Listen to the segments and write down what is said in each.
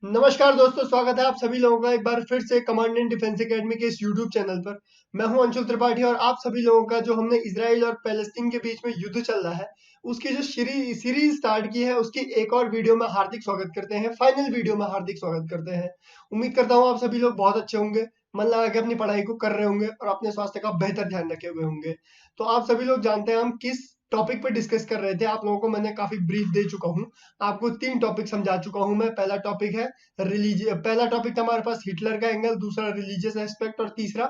नमस्कार दोस्तों, स्वागत है आप सभी लोगों का एक बार फिर से कमांड एंड डिफेंस एकेडमी के इस यूट्यूब चैनल पर। मैं हूं अंशुल त्रिपाठी और आप सभी लोगों का जो हमने इजराइल और पैलेस्टीन के बीच में युद्ध चल रहा है उसकी जो सीरीज स्टार्ट की है उसकी एक और वीडियो में हार्दिक स्वागत करते हैं। फाइनल वीडियो में हार्दिक स्वागत करते हैं। उम्मीद करता हूँ आप सभी लोग बहुत अच्छे होंगे, मन लगा के अपनी पढ़ाई को कर रहे होंगे और अपने स्वास्थ्य का बेहतर ध्यान रखे हुए होंगे। तो आप सभी लोग जानते हैं हम किस टॉपिक पर डिस्कस कर रहे थे। आप लोगों को मैंने काफी ब्रीफ दे चुका हूँ, आपको 3 टॉपिक समझा चुका हूँ मैं। पहला टॉपिक है पहला टॉपिक था हमारे पास हिटलर का एंगल, दूसरा रिलीजियस एस्पेक्ट और तीसरा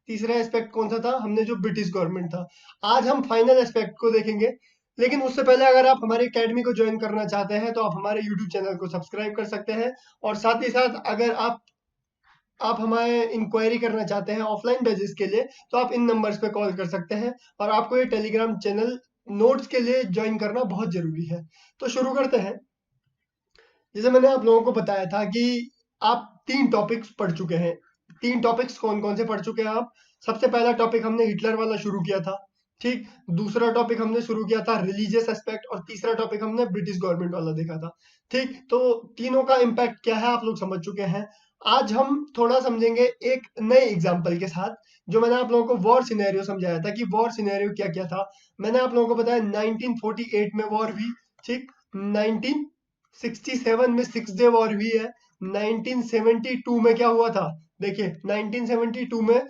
तीसरा एस्पेक्ट कौन सा था, हमने जो ब्रिटिश गवर्नमेंट था। आज हम फाइनल एस्पेक्ट को देखेंगे, लेकिन उससे पहले अगर आप हमारे एकेडमी को ज्वाइन करना चाहते हैं तो आप हमारे यूट्यूब चैनल को सब्सक्राइब कर सकते हैं। और साथ ही साथ अगर आप हमारे इंक्वायरी करना चाहते हैं ऑफलाइन बेसिस के लिए तो आप इन नंबर्स पे कॉल कर सकते हैं। और आपको ये टेलीग्राम चैनल नोट्स के लिए ज्वाइन करना बहुत जरूरी है। तो शुरू करते हैं। जैसे मैंने आप लोगों को बताया था कि आप 3 टॉपिक्स पढ़ चुके हैं। 3 टॉपिक्स कौन कौन से पढ़ चुके हैं आप? सबसे पहला टॉपिक हमने हिटलर वाला शुरू किया था, ठीक। दूसरा टॉपिक हमने शुरू किया था रिलीजियस एस्पेक्ट और तीसरा टॉपिक हमने ब्रिटिश गवर्नमेंट वाला देखा था, ठीक। तो तीनों का इम्पैक्ट क्या है आप लोग समझ चुके हैं। आज हम थोड़ा समझेंगे एक नए एग्जाम्पल के साथ। जो मैंने आप लोगों को वॉर सिनेरियो समझाया था कि वॉर सिनेरियो क्या क्या था, मैंने आप लोगों को बताया 1948 में वॉर हुई, ठीक। 1967 में 6 डे वॉर हुई है। 1972 में क्या हुआ था, देखिए 1972 में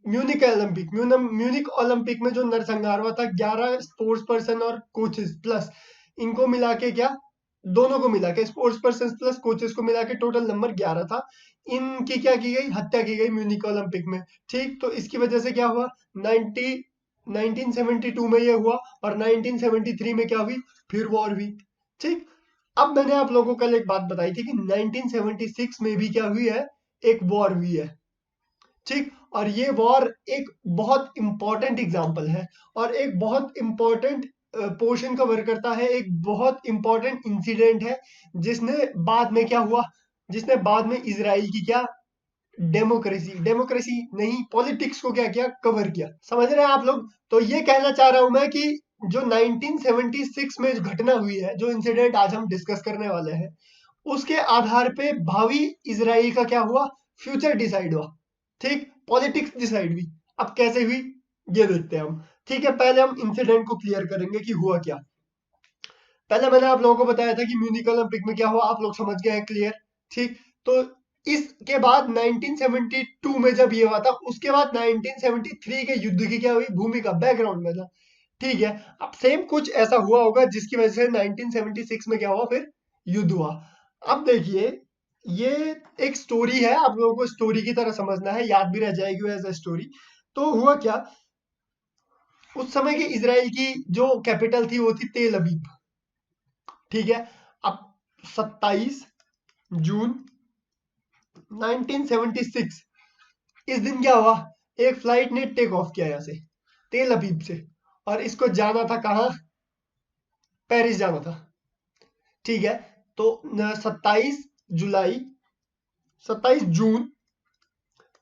म्यूनिक ओलंपिक में जो नरसंहार हुआ था, 11 स्पोर्ट्स पर्सन और कोचेस प्लस इनको मिला के, क्या दोनों को मिला के, स्पोर्ट्स पर्सन प्लस कोचेस को मिला के टोटल नंबर 11 था। इनकी क्या की गई, हत्या की गई म्यूनिक ओलंपिक में, ठीक। तो इसकी वजह से क्या हुआ, 1972 में ये हुआ और 1973 में क्या हुई, फिर वॉर हुई, ठीक। अब मैंने आप लोगों को कल एक बात बताई थी कि 1976 में भी क्या हुई है, एक वॉर हुई है, ठीक। और ये वॉर एक बहुत इंपॉर्टेंट एग्जांपल है और एक बहुत इंपॉर्टेंट पोर्शन कवर करता है, एक बहुत इंपॉर्टेंट इंसिडेंट है जिसने बाद में क्या हुआ, जिसने बाद में इजराइल की क्या डेमोक्रेसी डेमोक्रेसी नहीं पॉलिटिक्स को क्या किया, कवर किया। समझ रहे हैं आप लोग? तो ये कहना चाह रहा हूं मैं कि जो 1976 में जो घटना हुई है, जो इंसिडेंट आज हम डिस्कस करने वाले हैं, उसके आधार पे भावी इजराइल का क्या हुआ, फ्यूचर डिसाइड हुआ, ठीक। पॉलिटिक्स डिसाइड हुई। अब कैसे हुई ये देखते हैं हम, ठीक है। पहले हम इंसिडेंट को क्लियर करेंगे कि हुआ क्या। पहले मैंने आप लोगों को बताया था कि म्यूनिक ओलंपिक में क्या हुआ, आप लोग समझ गए हैं, क्लियर, ठीक। तो इसके बाद 1972 में जब ये हुआ था, उसके बाद 1973 के युद्ध की क्या हुई, भूमिका बैकग्राउंड में था, ठीक है। अब सेम कुछ ऐसा हुआ होगा जिसकी वजह से 1976 में क्या हुआ, फिर युद्ध हुआ। अब देखिए, ये एक स्टोरी है, आप लोगों को स्टोरी की तरह समझना है, याद भी रह जाएगी एज अ स्टोरी। तो हुआ क्या, उस समय की इजराइल की जो कैपिटल थी वो थी तेल अवीव, ठीक है। अब 27 जून 1976 इस दिन क्या हुआ, एक फ्लाइट ने टेक ऑफ किया यहाँ से, तेल अवीव से, और इसको जाना था कहाँ, पेरिस जाना था, ठीक है। तो 27 जून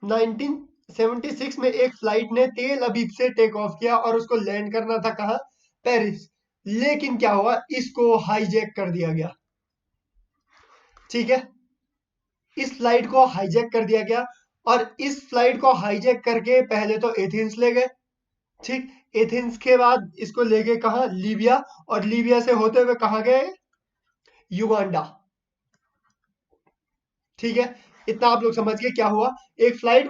1976 में एक फ्लाइट ने तेल अवीव से टेक ऑफ किया और उसको लैंड करना था कहाँ, पेरिस। लेकिन क्या हुआ, इसको हाईजैक कर दिया गया, ठीक है। इस फ्लाइट को हाईजैक कर दिया गया और इस फ्लाइट को हाईजैक करके पहले तो एथेंस ले गए, ठीक। एथेंस के बाद इसको ले गए कहाँ, लीबिया, और लीबिया से होते हुए कहाँ गए, युगांडा, ठीक है। इतना आप लोग समझ गए क्या हुआ। एक फ्लाइट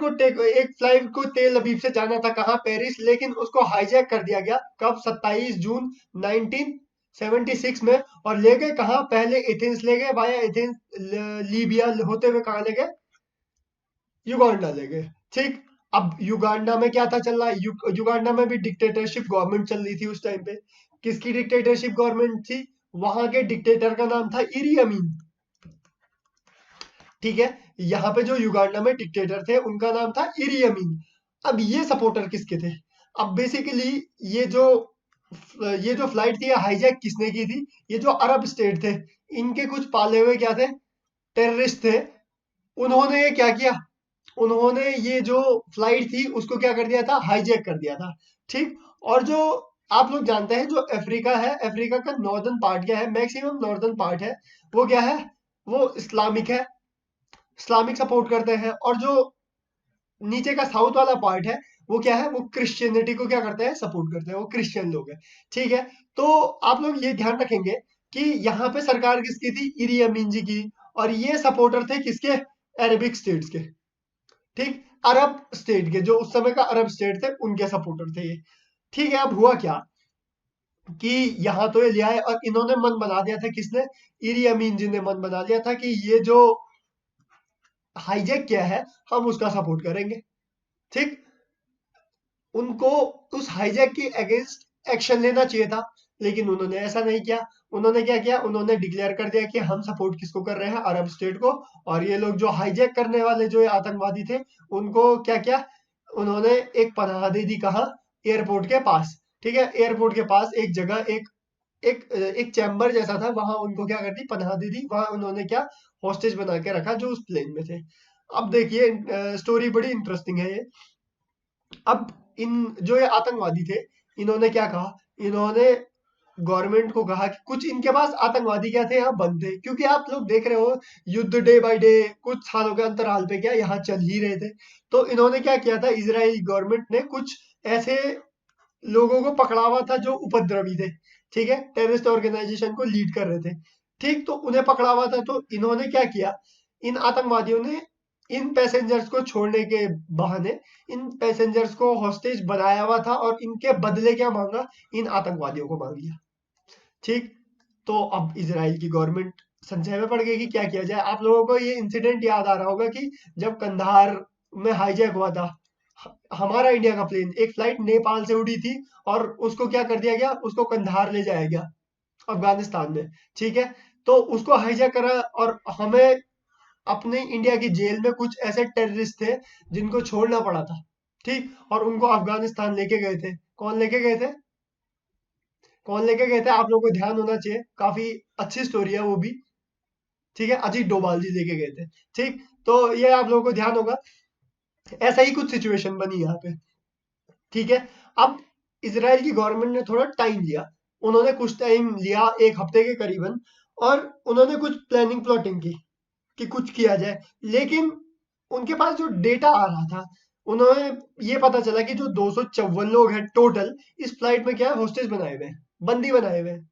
को तेल अवीव से जाना था कहाँ, पेरिस, लेकिन उसको हाईजैक कर दिया गया कब, 27 जून 1976 में, और ले गए कहाँ, पहले एथेंस ले गए, वाया एथेंस लीबिया होते हुए कहाँ ले गए, युगांडा ले गए, ठीक। अब युगांडा में क्या था चल रहा है, युगांडा में भी डिक्टेटरशिप गवर्नमेंट चल रही थी उस टाइम पे। किसकी डिक्टेटरशिप गवर्नमेंट थी, वहां के डिक्टेटर का नाम था इरी अमीन, ठीक है। यहाँ पे जो युगांडा में डिक्टेटर थे उनका नाम था इरी अमीन। अब ये सपोर्टर किसके थे, अब बेसिकली ये जो ये जो फ्लाइट थी हाईजैक किसने की थी, ये जो अरब स्टेट थे, इनके कुछ पाले हुए क्या थे, टेररिस्ट थे। उन्होंने ये क्या किया, उन्होंने ये जो फ्लाइट थी उसको क्या कर दिया था, हाईजैक कर दिया था, ठीक। और जो आप लोग जानते हैं जो अफ्रीका है, अफ्रीका का नॉर्दर्न पार्ट क्या है, मैक्सिमम नॉर्दर्न पार्ट है, वो क्या है, वो इस्लामिक है, इस्लामिक सपोर्ट करते हैं, और जो नीचे का साउथ वाला पार्ट है वो क्या है, वो क्रिश्चियनिटी को क्या करते हैं, सपोर्ट करते हैं, वो क्रिश्चियन लोग हैं। ठीक है, तो आप लोग ये ध्यान रखेंगे कि यहाँ पे सरकार किसकी थी, इरी अमीन जी की, और ये सपोर्टर थे किसके, अरबिक स्टेट्स के। ठीक, अरब स्टेट के, जो उस समय का अरब स्टेट थे उनके सपोर्टर थे ये। ठीक है, अब हुआ क्या कि यहाँ तो ये लिया है, और इन्होंने मन बना दिया था, किसने, इरी अमीन जी ने मन बना लिया था कि ये जो हाईजैक किया है हम उसका सपोर्ट करेंगे। ठीक, उनको उस हाईजैक के अगेंस्ट एक्शन लेना चाहिए था, लेकिन उन्होंने ऐसा नहीं किया। उन्होंने क्या किया, उन्होंने डिक्लेयर कर दिया कि हम सपोर्ट किसको कर रहे हैं, अरब स्टेट को, और ये लोग जो हाईजैक करने वाले जो ये आतंकवादी थे उनको क्या किया, उन्होंने एक पनाह दे दी, कहा, एयरपोर्ट के पास। ठीक है, एयरपोर्ट के पास एक जगह, एक एक एक चैम्बर जैसा था, वहां उनको क्या कर दी, पनाह दे दी, वहां उन्होंने क्या, हॉस्टेज बना के रखा जो उस प्लेन में थे। अब देखिए, स्टोरी बड़ी इंटरेस्टिंग है ये। अब इन जो ये आतंकवादी थे, इन्होंने क्या कहा, इन्होंने गवर्नमेंट को कहा कि कुछ इनके पास आतंकवादी क्या थे, यहाँ बंद थे, क्योंकि आप लोग देख रहे हो युद्ध डे बाय डे कुछ सालों के अंतराल पे क्या यहाँ चल ही रहे थे। तो इन्होंने क्या किया था, इजराइल गवर्नमेंट ने कुछ ऐसे लोगों को पकड़ा हुआ था जो उपद्रवी थे। ठीक है, टेररिस्ट ऑर्गेनाइजेशन को लीड कर रहे थे। ठीक, तो उन्हें पकड़ा हुआ था, तो इन्होंने क्या किया, इन आतंकवादियों ने इन पैसेंजर्स को छोड़ने के बहाने इन पैसेंजर्स को हॉस्टेज बनाया हुआ था, और इनके बदले क्या मांगा, इन आतंकवादियों को मांग लिया। ठीक, तो अब इजराइल की गवर्नमेंट संशय में पड़ गई कि क्या किया जाए। आप लोगों को ये इंसिडेंट याद आ रहा होगा कि जब कंधार में हाईजैक हुआ था, हमारा इंडिया का प्लेन, एक फ्लाइट नेपाल से उड़ी थी, और उसको क्या कर दिया गया, उसको कंधार ले जाया गया, अफगानिस्तान में। ठीक है, तो उसको हाईजैक करा, और हमें अपने इंडिया की जेल में कुछ ऐसे टेररिस्ट थे जिनको छोड़ना पड़ा था। ठीक, और उनको अफगानिस्तान लेके गए थे। कौन लेके गए थे, कौन लेके गए थे, आप लोगों को ध्यान होना चाहिए, काफी अच्छी स्टोरी है वो भी। ठीक है, अजीत डोभाल जी लेके गए थे। ठीक, तो ये आप लोगों को ध्यान होगा, ऐसा ही कुछ सिचुएशन बनी यहाँ पे। ठीक है, अब इजराइल की गवर्नमेंट ने थोड़ा टाइम लिया, उन्होंने कुछ टाइम लिया, एक हफ्ते के करीबन, और उन्होंने कुछ प्लानिंग प्लॉटिंग की कि कुछ किया जाए। लेकिन उनके पास जो डेटा आ रहा था, उन्होंने ये पता चला कि जो 254 लोग हैं टोटल इस फ्लाइट में क्या है, हॉस्टेज बनाए हुए हैं, बंदी बनाए हुए हैं।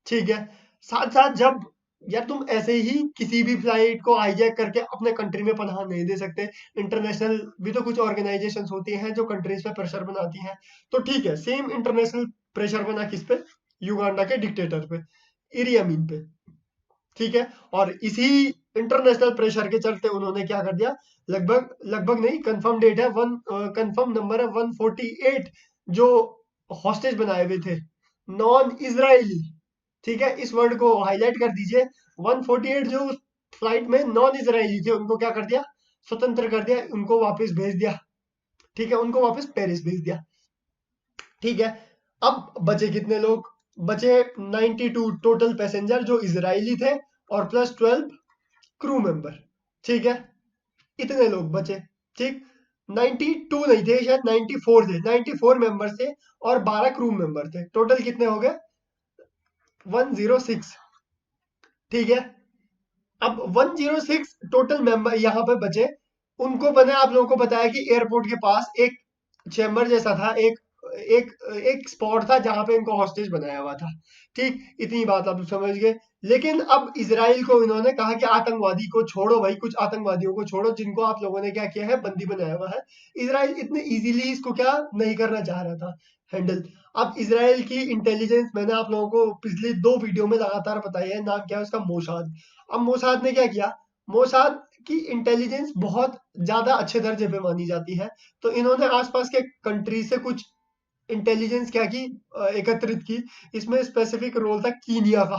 ठीक है, साथ साथ जब यार तुम ऐसे ही किसी भी फ्लाइट को हाईजैक करके अपने कंट्री में पनाह नहीं दे सकते। इंटरनेशनल भी तो कुछ ऑर्गेनाइजेशंस होती हैं जो कंट्रीज पे प्रेशर बनाती हैं। तो ठीक है, सेम इंटरनेशनल प्रेशर बना किस पे, युगांडा के डिक्टेटर पे, इरी अमीन पे। ठीक है, और इसी इंटरनेशनल प्रेशर के चलते उन्होंने क्या कर दिया, लगभग लगभग नहीं, कंफर्म डेट है, कंफर्म नंबर है 148 जो हॉस्टेज बनाए हुए थे, नॉन इजरायली। ठीक है, इस वर्ड को हाईलाइट कर दीजिए, 148 जो फ्लाइट में नॉन इजरायली थे उनको क्या कर दिया, स्वतंत्र कर दिया, उनको वापस भेज दिया। ठीक है, उनको वापस पेरिस भेज दिया। ठीक है, अब बचे कितने लोग, बचे 92 टोटल पैसेंजर जो इजरायली थे, और प्लस 12 क्रू मेंबर। ठीक है, इतने लोग बचे। ठीक, 92 नहीं थे, शायद 94 थे, 94 मेंबर थे, और 12 क्रू मेंबर थे, टोटल कितने हो गए, 106। ठीक है, अब 106 टोटल मेंबर यहाँ पे बचे। उनको मैंने आप लोगों को बताया कि एयरपोर्ट के पास एक चैम्बर जैसा था, एक एक एक स्पॉट था जहां पे इनको हॉस्टेज बनाया हुआ था। ठीक, इतनी बात आप समझ गए। लेकिन अब इसराइल को इन्होंने कहा कि आतंकवादी को छोड़ो भाई, कुछ आतंकवादियों को छोड़ो जिनको आप लोगों ने क्या किया है, बंदी बनाया हुआ है। इसराइल इतने इजीली इसको क्या नहीं करना चाह रहा था हैंडल। अब इसराइल की इंटेलिजेंस मैंने आप लोगों को पिछली 2 वीडियो में लगातार बताई है, नाम क्या है उसका, मोसाद। अब मोसाद ने क्या किया, मोसाद की इंटेलिजेंस बहुत ज्यादा अच्छे दर्जे पे मानी जाती है। तो इन्होंने आसपास के कंट्री से कुछ इंटेलिजेंस क्या की, एकत्रित की। इसमें स्पेसिफिक रोल था कीनिया का।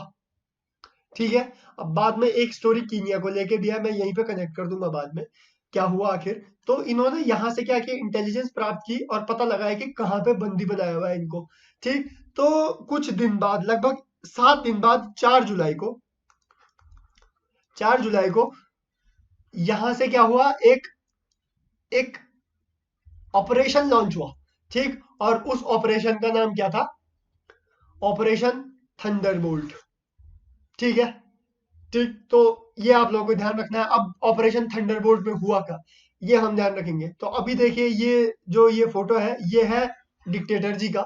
ठीक है, अब बाद में एक स्टोरी कीनिया को लेके भी है, मैं यहीं पे कनेक्ट कर दूंगा बाद में क्या हुआ आखिर। तो इन्होंने यहाँ से क्या किया, इंटेलिजेंस प्राप्त की और पता लगाया कि कहाँ पे बंदी बनाया हुआ है इनको। ठीक, तो कुछ दिन बाद, लगभग 7 दिन बाद, 4 जुलाई को, 4 जुलाई को यहां से क्या हुआ, एक एक ऑपरेशन लॉन्च हुआ। ठीक, और उस ऑपरेशन का नाम क्या था, ऑपरेशन थंडरबोल्ट। ठीक है, ठीक, तो ये आप लोगों को ध्यान रखना है। अब ऑपरेशन थंडरबोल्ट में हुआ क्या, ये हम ध्यान रखेंगे। तो अभी देखिए, ये फोटो है, ये है डिक्टेटर जी का,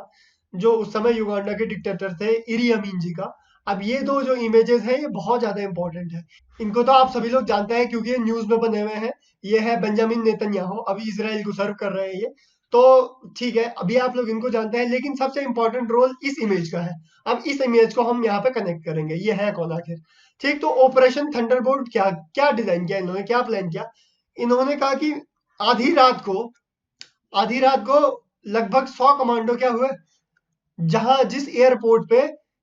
जो उस समय युगांडा के डिक्टेटर थे, इरी अमीन जी का। अब ये दो जो इमेजेस हैं, ये बहुत ज्यादा इंपॉर्टेंट है। इनको तो आप सभी लोग जानते हैं क्योंकि ये न्यूज में बने हुए हैं। ये है बेंजामिन नेतन्याहू, अभी इसराइल को सर्व कर रहे हैं ये। तो ठीक है, अभी आप लोग इनको जानते हैं, लेकिन सबसे इंपॉर्टेंट रोल इस इमेज का है। अब इस इमेज को हम यहाँ पे कनेक्ट करेंगे, ये है कौन आखिर। ठीक, तो ऑपरेशन थंडरबोल्ट क्या क्या डिजाइन किया इन्होंने, क्या प्लान किया। इन्होंने कहा कि आधी रात को आधी रात को लगभग 100 कमांडो क्या हुए, जहां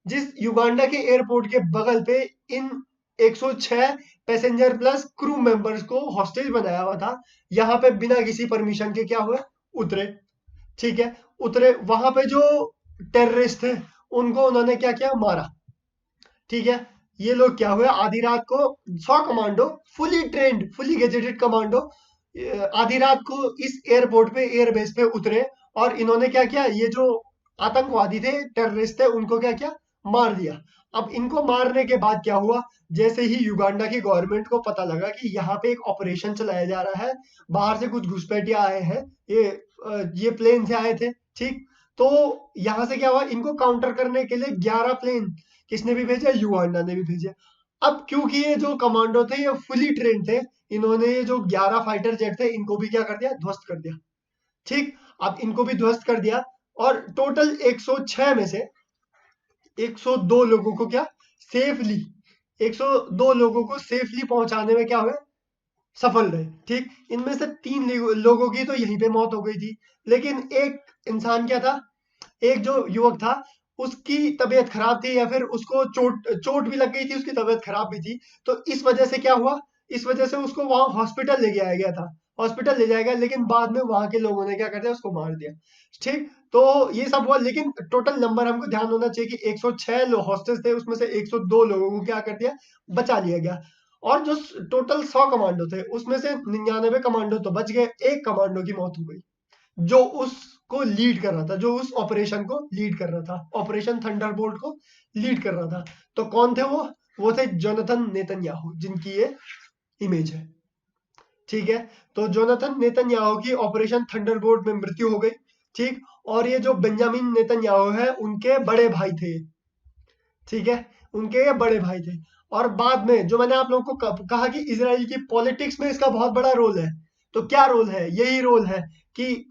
जिस युगांडा के एयरपोर्ट के बगल पे इन 106 पैसेंजर प्लस क्रू मेंबर्स को हॉस्टेज बनाया हुआ था, यहाँ पे बिना किसी परमिशन के क्या हुए, उतरे। ठीक है, उतरे, वहां पे जो टेररिस्ट थे उनको उन्होंने क्या किया, मारा। ठीक है, ये लोग क्या हुए, आधी रात को 100 commando, fully trend, fully gazetted commando, आधी रात को इस एयरपोर्ट पे, एयरबेस पे उतरे। और इन्होंने क्या किया, ये जो आतंकवादी थे, टेररिस्ट थे, उनको क्या किया, मार दिया। अब इनको मारने के बाद क्या हुआ, जैसे ही युगांडा की गवर्नमेंट को पता लगा कि यहाँ पे एक ऑपरेशन चलाया जा रहा है, बाहर से कुछ घुसपैठिया आए हैं, ये प्लेन से आए थे। ठीक, तो यहाँ से क्या हुआ, इनको काउंटर करने के लिए 11 प्लेन किसने भी भेजा, युगांडा ने भी भेजा। अब क्योंकि ये जो कमांडो थे ये फुली ट्रेन थे, इन्होंने ये जो 11 फाइटर जेट थे इनको भी क्या कर दिया, ध्वस्त कर दिया। ठीक, अब इनको भी ध्वस्त कर दिया, और टोटल 106 में से 102 लोगों को क्या, सेफली 102 लोगों को सेफली पहुंचाने में क्या हुए, सफल रहे। ठीक, इनमें से 3 लोगों की तो यहीं पे मौत हो गई थी, लेकिन एक इंसान क्या था, एक जो युवक था, उसकी तबीयत खराब थी, या फिर उसको चोट चोट भी लग गई थी, उसकी तबीयत खराब भी थी। तो इस वजह से क्या हुआ, इस वजह से उसको वहां हॉस्पिटल ले गया गया था, हॉस्पिटल ले जाया गया, लेकिन बाद में वहां के लोगों ने क्या कर दिया, उसको मार दिया। ठीक, तो ये सब हुआ, लेकिन टोटल नंबर हमको ध्यान होना चाहिए कि 106 लोग हॉस्टेज थे, उसमें से 102 लोगों को क्या कर दिया, बचा लिया गया। और जो टोटल 100 कमांडो थे, उसमें से 99 कमांडो तो बच गए, एक कमांडो की मौत हो गई, जो उसको लीड कर रहा था, जो उस ऑपरेशन को लीड कर रहा था, ऑपरेशन थंडरबोल्ट को लीड कर रहा था। तो कौन थे वो थे जोनाथन नेतन्याहू, जिनकी ये इमेज है। ठीक है, तो जोनाथन नेतन्याहू की ऑपरेशन थंडरबोल्ट में मृत्यु हो गई। ठीक, और ये जो बेंजामिन नेतन्याहू है, उनके बड़े भाई थे। ठीक है, उनके ये बड़े भाई थे। और बाद में जो मैंने आप लोगों को कहा कि इसराइल की पॉलिटिक्स में इसका बहुत बड़ा रोल है, तो क्या रोल है, यही रोल है कि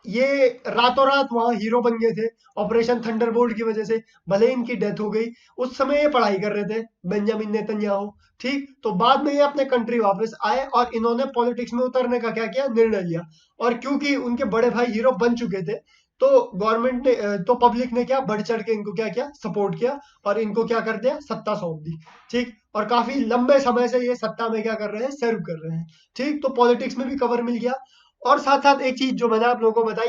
ये रातों रात वहां हीरो बन गए थे ऑपरेशन थंडरबोल्ट की वजह से। भले इनकी डेथ हो गई, उस समय ये पढ़ाई कर रहे थे, बेंजामिन नेतन्याहू। ठीक, तो बाद में ये अपने कंट्री वापस आए और इन्होंने पॉलिटिक्स में उतरने का क्या किया, निर्णय लिया। और क्योंकि उनके बड़े भाई हीरो बन चुके थे, तो गवर्नमेंट ने, तो पब्लिक ने क्या, बढ़ चढ़ के इनको क्या किया, सपोर्ट किया, और इनको क्या कर दिया, सत्ता सौंप दी। ठीक, और काफी लंबे समय से ये सत्ता में क्या कर रहे हैं, सर्व कर रहे हैं। ठीक, तो पॉलिटिक्स में भी कवर मिल गया। और साथ साथ एक चीज जो मैंने आप लोगों को बताई,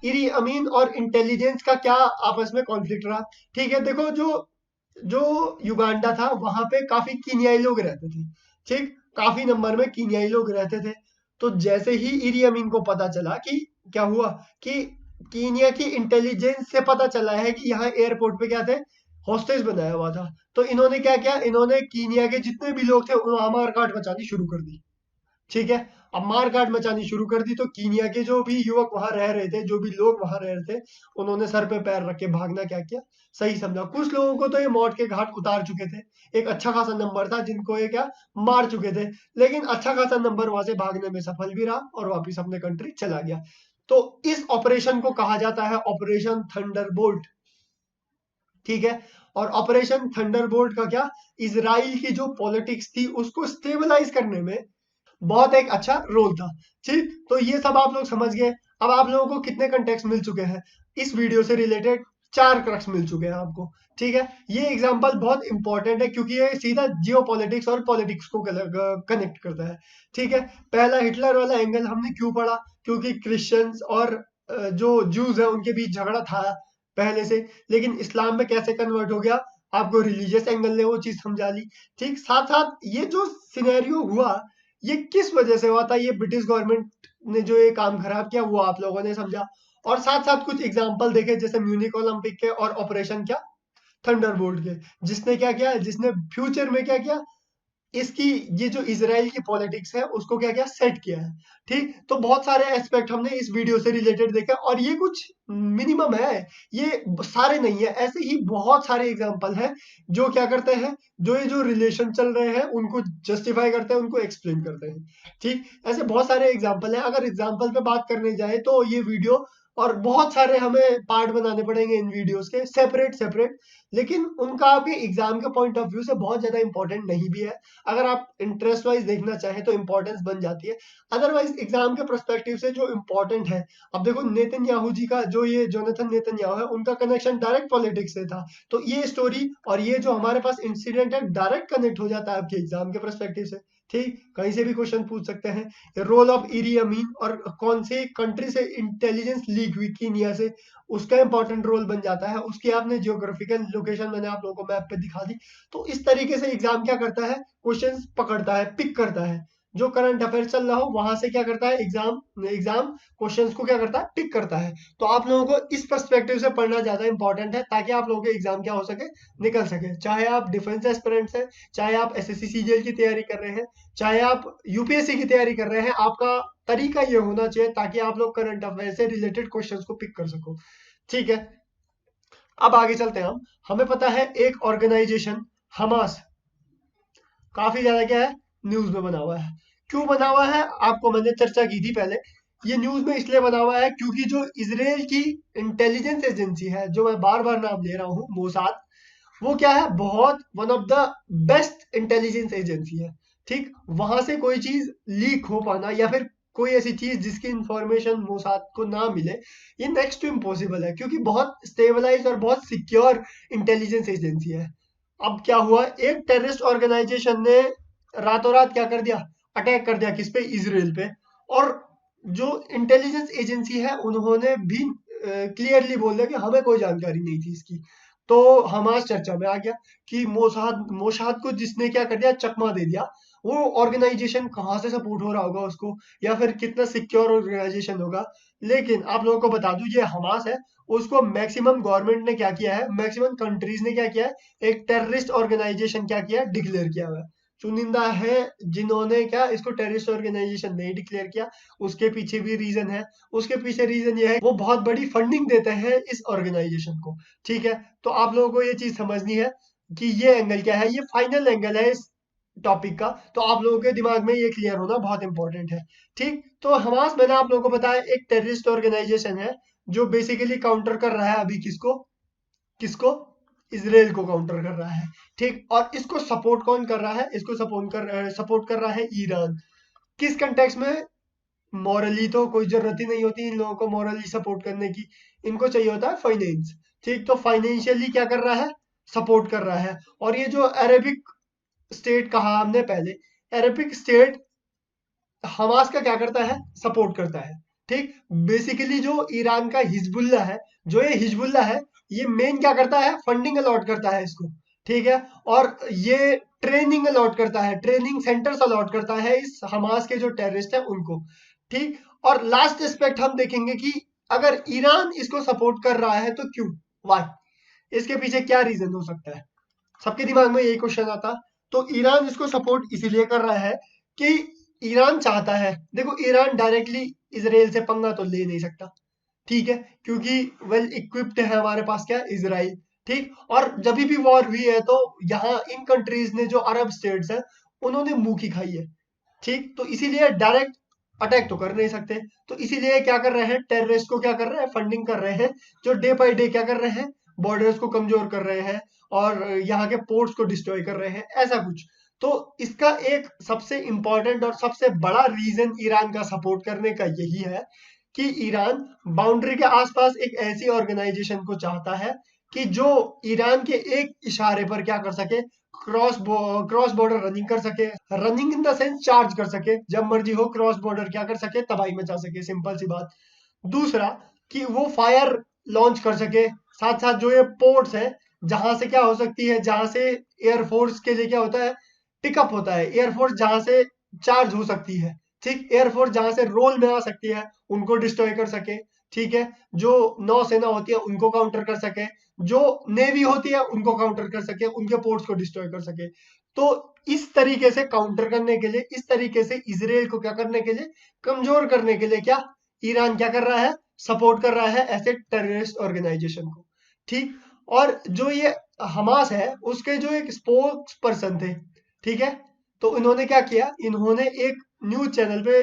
इरी अमीन और इंटेलिजेंस का क्या आपस में कॉन्फ्लिक्ट रहा। ठीक है, देखो, जो जो युगांडा था, वहां पे काफी कीनियाई लोग रहते थे। ठीक, काफी नंबर में कीनियाई लोग रहते थे। तो जैसे ही इरी अमीन को पता चला कि क्या हुआ, कि कीनिया की इंटेलिजेंस से पता चला है कि यहाँ एयरपोर्ट पे क्या थे, हॉस्टेज बनाया हुआ था। तो इन्होंने क्या किया, इन्होंने कीनिया के जितने भी लोग थे वहां मार काट मचानी शुरू कर दी। ठीक है, अब मार काट मचानी शुरू कर दी, तो कीनिया के जो भी युवक वहां रह रहे थे, जो भी लोग वहां रह रहे थे, उन्होंने सर पे पैर रख के भागना क्या किया, सही समझा। कुछ लोगों को तो ये मौत के घाट उतार चुके थे, एक अच्छा खासा नंबर था जिनको ये क्या, मार चुके थे। लेकिन अच्छा खासा नंबर वहां से भागने में सफल भी रहा और वापिस अपने कंट्री चला गया। तो इस ऑपरेशन को कहा जाता है ऑपरेशन थंडरबोल्ट। ठीक है, और ऑपरेशन थंडरबोल्ट का क्या, इजराइल की जो पॉलिटिक्स थी उसको स्टेबलाइज करने में बहुत एक अच्छा रोल था। ठीक, तो ये सब आप लोग समझ गए। अब आप लोगों को कितने कंटेक्स्ट मिल चुके हैं, इस वीडियो से रिलेटेड 4 क्रक्स मिल चुके हैं आपको। ठीक है, ये एग्जांपल बहुत इंपॉर्टेंट है क्योंकि ये सीधा जियो पॉलिटिक्स और पॉलिटिक्स को कनेक्ट करता है। ठीक है, पहला हिटलर वाला एंगल हमने क्यों पढ़ा, क्योंकि क्रिश्चियंस और जो ज्यूज है उनके बीच झगड़ा था पहले से, लेकिन इस्लाम में कैसे कन्वर्ट हो गया, आपको रिलीजियस एंगल ने वो चीज समझा ली। ठीक, साथ साथ ये जो सिनेरियो हुआ, ये किस वजह से हुआ था, ये ब्रिटिश गवर्नमेंट ने जो ये काम खराब किया, वो आप लोगों ने समझा। और साथ साथ कुछ एग्जांपल देखे, जैसे म्यूनिक ओलंपिक के और ऑपरेशन क्या, थंडरबोल्ट के, जिसने क्या किया, जिसने फ्यूचर में क्या किया, इसकी ये जो इजराइल की पॉलिटिक्स है उसको क्या क्या सेट किया है। ठीक, तो बहुत सारे एस्पेक्ट हमने इस वीडियो से रिलेटेड देखा, और ये कुछ मिनिमम है, ये सारे नहीं है, ऐसे ही बहुत सारे एग्जांपल हैं जो क्या करते हैं, जो ये जो रिलेशन चल रहे हैं उनको जस्टिफाई करते हैं, उनको एक्सप्लेन करते हैं। ठीक, ऐसे बहुत सारे एग्जांपल हैं, अगर एग्जांपल पे बात करने जाए तो ये वीडियो और बहुत सारे हमें पार्ट बनाने पड़ेंगे इन वीडियोस के, सेपरेट सेपरेट, लेकिन उनका आपके एग्जाम के पॉइंट ऑफ व्यू से बहुत ज्यादा इंपॉर्टेंट नहीं भी है। अगर आप इंटरेस्ट वाइज देखना चाहें तो इंपॉर्टेंस बन जाती है, अदरवाइज एग्जाम के पर्सपेक्टिव से जो इंपॉर्टेंट है। अब देखो नेतन्याहू जी का, जो ये जोनाथन नेतन्याहू है, उनका कनेक्शन डायरेक्ट पॉलिटिक्स से था, तो ये स्टोरी और ये जो हमारे पास इंसिडेंट है डायरेक्ट कनेक्ट हो जाता है आपके एग्जाम के पर्सपेक्टिव से। ठीक, कहीं से भी क्वेश्चन पूछ सकते हैं, रोल ऑफ इरी अमीन और कौन से कंट्री से इंटेलिजेंस लीक हुई, कीनिया से, उसका इंपॉर्टेंट रोल बन जाता है, उसकी आपने जियोग्राफिकल लोकेशन मैंने आप लोगों को मैप पे दिखा दी। तो इस तरीके से एग्जाम क्या करता है, क्वेश्चंस पकड़ता है, पिक करता है, जो करंट अफेयर चल रहा हो वहां से क्या करता है, एग्जाम एग्जाम क्वेश्चंस को क्या करता है, पिक करता है। तो आप लोगों को इस पर्सपेक्टिव से पढ़ना ज्यादा इंपॉर्टेंट है, ताकि आप लोगों के एग्जाम क्या हो सके, निकल सके, चाहे आप डिफेंस एस्पिरेंट्स हैं, चाहे आप एसएससी सीजीएल की तैयारी कर रहे हैं, चाहे आप यूपीएससी की तैयारी कर रहे हैं, आपका तरीका ये होना चाहिए ताकि आप लोग करंट अफेयर से रिलेटेड क्वेश्चंस को पिक कर सको। ठीक है, अब आगे चलते हैं हम। हमें पता है एक ऑर्गेनाइजेशन हमास काफी ज्यादा क्या है, न्यूज में बना हुआ है। क्यों बना हुआ है, आपको मैंने चर्चा की थी पहले। ये न्यूज में इसलिए बना हुआ है क्योंकि जो इसराइल की इंटेलिजेंस एजेंसी है, जो मैं बार बार नाम ले रहा हूँ, मोसाद, वो क्या है, बहुत one of the best intelligence agency है। ठीक, वहां से कोई चीज लीक हो पाना या फिर कोई ऐसी चीज जिसकी इंफॉर्मेशन मोसाद को ना मिले, ये नेक्स्ट टू इम्पॉसिबल है, क्योंकि बहुत स्टेबलाइज और बहुत सिक्योर इंटेलिजेंस एजेंसी है। अब क्या हुआ, एक टेररिस्ट ऑर्गेनाइजेशन ने रातों रात क्या कर दिया, अटैक कर दिया, किस पे, इसराइल पे। और जो इंटेलिजेंस एजेंसी है उन्होंने भी क्लियरली बोल दिया कि हमें कोई जानकारी नहीं थी इसकी। तो हमास चर्चा में आ गया कि मोसाद मोसाद को जिसने क्या कर दिया, चकमा दे दिया। वो ऑर्गेनाइजेशन कहाँ से सपोर्ट हो रहा होगा उसको, या फिर कितना सिक्योर ऑर्गेनाइजेशन होगा। लेकिन आप लोगों को बता दूं, ये हमास है, उसको मैक्सिमम गवर्नमेंट ने क्या किया है, मैक्सिमम कंट्रीज ने क्या किया है, एक टेररिस्ट ऑर्गेनाइजेशन क्या किया, डिक्लेयर किया हुआ है। चुनिंदा है जिन्होंने क्या इसको टेररिस्ट ऑर्गेनाइजेशन नहीं डिक्लेयर किया, उसके पीछे भी रीजन है। उसके पीछे रीजन ये है, वो बहुत बड़ी फंडिंग देते हैं इस ऑर्गेनाइजेशन को। ठीक है, तो आप लोगों को ये चीज समझनी है कि ये एंगल क्या है, ये फाइनल एंगल है इस टॉपिक का, तो आप लोगों के दिमाग में ये क्लियर होना बहुत इंपॉर्टेंट है। ठीक, तो हमास मैंने आप लोगों को बताया एक टेररिस्ट ऑर्गेनाइजेशन है, जो बेसिकली काउंटर कर रहा है अभी किसको, किसको, इसराइल को काउंटर कर रहा है। ठीक, और इसको सपोर्ट कौन कर रहा है, इसको सपोर्ट कर रहा है ईरान। किस कंटेक्स्ट में, मॉरली तो कोई जरूरत ही नहीं होती इन लोगों को मॉरली सपोर्ट करने की, इनको चाहिए होता है फाइनेंस। ठीक, तो फाइनेंशियली क्या कर रहा है, सपोर्ट कर रहा है। और ये जो अरेबिक स्टेट कहा हमने पहले, अरेबिक स्टेट हमास का क्या करता है, सपोर्ट करता है। ठीक, बेसिकली जो ईरान का हिजबुल्ला है, जो ये हिजबुल्ला है, ये मेन क्या करता है, फंडिंग अलॉट करता है इसको। ठीक है, और ये ट्रेनिंग अलॉट करता है, ट्रेनिंग सेंटर्स अलॉट करता है इस हमास के जो टेररिस्ट है उनको। ठीक, और लास्ट एस्पेक्ट हम देखेंगे कि अगर ईरान इसको सपोर्ट कर रहा है तो क्यों, वाई, इसके पीछे क्या रीजन हो सकता है। सबके दिमाग में यही क्वेश्चन आता। तो ईरान इसको सपोर्ट इसीलिए कर रहा है कि ईरान चाहता है, देखो ईरान डायरेक्टली इसराइल से पंगा तो ले नहीं सकता, ठीक है, क्योंकि वेल इक्विप्ड है हमारे पास क्या, इसराइल। ठीक, और जब भी वॉर हुई है तो यहाँ इन कंट्रीज ने, जो अरब स्टेट्स हैं, उन्होंने मुंह की खाई है। ठीक, तो इसीलिए डायरेक्ट अटैक तो कर नहीं सकते, तो इसीलिए क्या कर रहे हैं, टेररिस्ट को क्या कर रहे हैं, फंडिंग कर रहे हैं, जो डे बाई डे क्या कर रहे हैं, बॉर्डर्स को कमजोर कर रहे हैं और यहाँ के पोर्ट्स को डिस्ट्रॉय कर रहे हैं, ऐसा कुछ। तो इसका एक सबसे इंपॉर्टेंट और सबसे बड़ा रीजन ईरान का सपोर्ट करने का यही है कि ईरान बाउंड्री के आसपास एक ऐसी ऑर्गेनाइजेशन को चाहता है कि जो ईरान के एक इशारे पर क्या कर सके, क्रॉस बॉर्डर रनिंग कर सके, running in the sense charge कर सके, जब मर्जी हो क्रॉस बॉर्डर क्या कर सके, तबाही मचा सके, सिंपल सी बात। दूसरा कि वो फायर लॉन्च कर सके, साथ साथ जो ये पोर्ट्स है, जहां से क्या हो सकती है, जहां से एयरफोर्स के लिए क्या होता है, पिकअप होता है, एयरफोर्स जहां से चार्ज हो सकती है। ठीक, एयरफोर्स जहां से रोल में आ सकती है, उनको डिस्ट्रॉय कर सके। ठीक है, जो नौसेना होती है उनको काउंटर कर सके, जो नेवी होती है उनको काउंटर कर सके, उनके पोर्ट्स को डिस्ट्रॉय कर सके। तो इस तरीके से काउंटर करने के लिए, इस तरीके से इजराइल को क्या करने के लिए, कमजोर करने के लिए, क्या ईरान क्या कर रहा है, सपोर्ट कर रहा है ऐसे टेररिस्ट ऑर्गेनाइजेशन को। ठीक, और जो ये हमास है उसके जो एक स्पोक्स पर्सन थे, ठीक है, तो इन्होंने क्या किया, इन्होंने एक न्यूज चैनल पे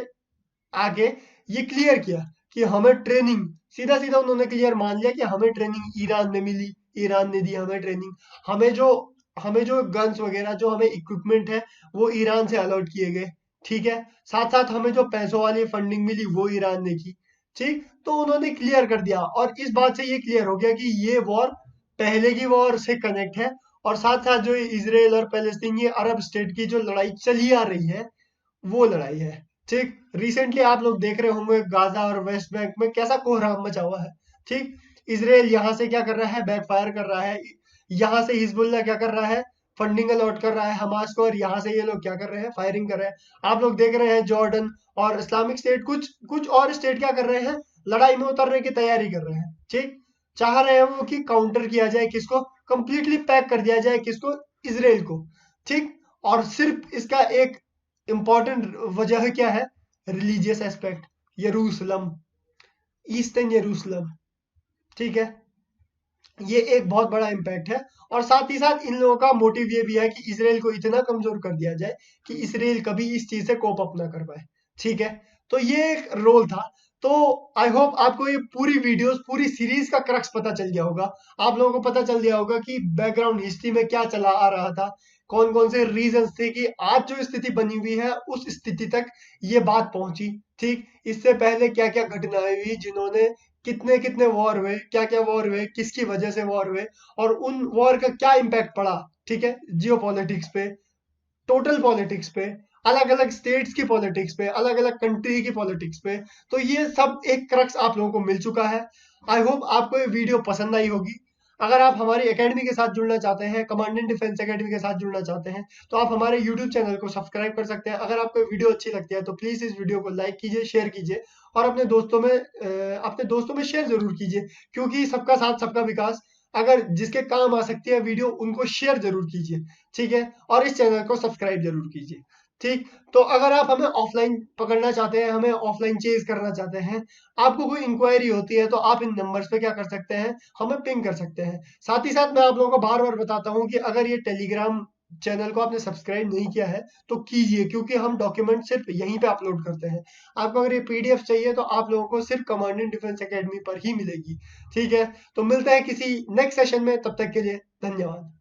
आके ये क्लियर किया कि हमें ट्रेनिंग, सीधा सीधा उन्होंने क्लियर मान लिया कि हमें ट्रेनिंग ईरान ने मिली, ईरान ने दी हमें ट्रेनिंग, हमें जो गन्स वगैरह, जो हमें इक्विपमेंट है वो ईरान से अलॉट किए गए, ठीक है, साथ साथ हमें जो पैसों वाली फंडिंग मिली वो ईरान ने की। ठीक, तो उन्होंने क्लियर कर दिया, और इस बात से ये क्लियर हो गया कि ये वॉर पहले की वॉर से कनेक्ट है, और साथ साथ जो इसराइल और पैलेस्टीन, ये अरब स्टेट की जो लड़ाई चली आ रही है वो लड़ाई है। ठीक, रिसेंटली आप लोग देख रहे होंगे गाजा और वेस्ट बैंक में कैसा कोहराम मचा हुआ है। ठीक, इसराइल यहाँ से क्या कर रहा है, बैकफायर कर रहा है, यहाँ से हिजबुल्लाह क्या कर रहा है, फंडिंग अलॉट कर रहा है हमास को, और यहाँ से ये लोग क्या कर रहे हैं, फायरिंग कर रहे हैं। आप लोग देख रहे हैं जॉर्डन और इस्लामिक स्टेट, कुछ कुछ और स्टेट क्या कर रहे हैं, लड़ाई में उतरने की तैयारी कर रहे हैं। ठीक, चाह रहे हैं वो कि काउंटर किया जाए किसको, कंप्लीटली पैक कर दिया जाए किसको, इसराइल को। ठीक, और सिर्फ इसका एक इंपॉर्टेंट वजह क्या है, रिलीजियस एस्पेक्ट, यरूशलम, ईस्टर्न यरूशलम। ठीक है, ये एक बहुत बड़ा इम्पैक्ट है, और साथ ही साथ इन लोगों का मोटिव ये भी है कि इसराइल को इतना कमजोर कर दिया जाए कि इसराइल कभी इस चीज से कोप अप ना कर पाए। ठीक है, तो ये एक रोल था। तो आई होप आपको ये पूरी वीडियोस, पूरी सीरीज का क्रक्स पता चल गया होगा, आप लोगों को पता चल गया होगा कि बैकग्राउंड हिस्ट्री में क्या चला आ रहा था, कौन कौन से रीजंस थे कि आज जो स्थिति बनी हुई है उस स्थिति तक ये बात पहुंची। ठीक, इससे पहले क्या क्या घटनाएं हुई, जिन्होंने कितने कितने वॉर हुए, क्या क्या वॉर हुए, किसकी वजह से वॉर हुए, और उन वॉर का क्या इम्पैक्ट पड़ा, ठीक है, जियो पॉलिटिक्स पे, टोटल पॉलिटिक्स पे, अलग अलग स्टेट्स की पॉलिटिक्स पे, अलग अलग कंट्री की पॉलिटिक्स पे। तो ये सब एक क्रक्स आप लोगों को मिल चुका है। आई होप आपको ये वीडियो पसंद आई होगी। अगर आप हमारी एकेडमी के साथ जुड़ना चाहते हैं, कमांडेंट डिफेंस एकेडमी के साथ जुड़ना चाहते हैं, तो आप हमारे यूट्यूब चैनल को सब्सक्राइब कर सकते हैं। अगर आपको वीडियो अच्छी लगती है तो प्लीज इस वीडियो को लाइक कीजिए, शेयर कीजिए, और अपने दोस्तों में शेयर जरूर कीजिए, क्योंकि सबका साथ सबका विकास, अगर जिसके काम आ सकती है वीडियो उनको शेयर जरूर कीजिए। ठीक है, और इस चैनल को सब्सक्राइब जरूर कीजिए। ठीक, तो अगर आप हमें ऑफलाइन पकड़ना चाहते हैं, हमें ऑफलाइन चेज करना चाहते हैं, आपको कोई इंक्वायरी होती है, तो आप इन नंबर्स पे क्या कर सकते हैं, हमें पिंग कर सकते हैं। साथ ही साथ मैं आप लोगों को बार बार बताता हूँ कि अगर ये टेलीग्राम चैनल को आपने सब्सक्राइब नहीं किया है तो कीजिए, क्योंकि हम डॉक्यूमेंट सिर्फ यहीं पे अपलोड करते हैं। आपको अगर ये पीडीएफ चाहिए तो आप लोगों को सिर्फ कमांडेंट डिफेंस एकेडमी पर ही मिलेगी। ठीक है, तो मिलते हैं किसी नेक्स्ट सेशन में, तब तक के लिए धन्यवाद।